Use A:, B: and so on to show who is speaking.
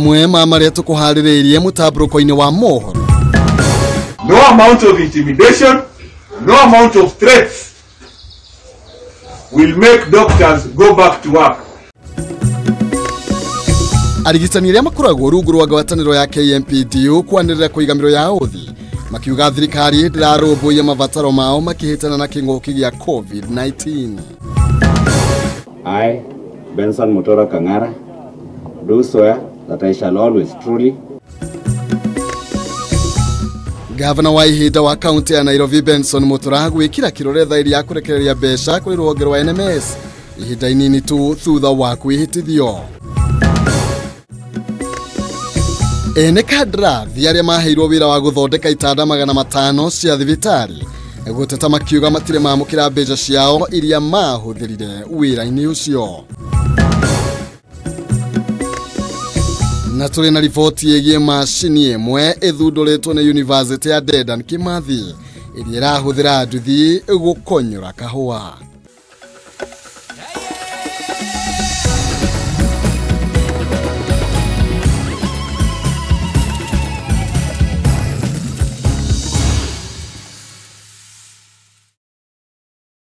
A: mamwe maria tukuhaririirie mutabruko-ini wa mohoro.
B: No amount of intimidation, no amount of threats will make doctors go back to work.
A: Arigitani ria makoragwo rungu rwa ngwataniro ya KMPDU kwanirira kuigamiro ya uthi makiuga thirikari ndirarũmbũiya mabataro mao makihitana na king'ũki gĩa COVID-19.
C: I, Benson Mutora Kang'ara, do swear that I shall always truly.
A: Gavana wa ihinda wa kaunti ya Nairobi Benson Mutora gwikira kirore thairi ya kurekereria mbeca kuri rũhonge rwa NMS ihinda inini tu thutha wa kwihitithio. Ene kadarathi aria maheirwo wira wa guthondeka itanda 500 cia thibitari guteta makiuga matire mamukira mbeca ciao iria mahuthirire wira-ini ucio. Na tuli na ripoti yegie macini imwe ithunduritwo ni University ya Dedan Kimathi iria irahuthira nduthi gukonyora kahua.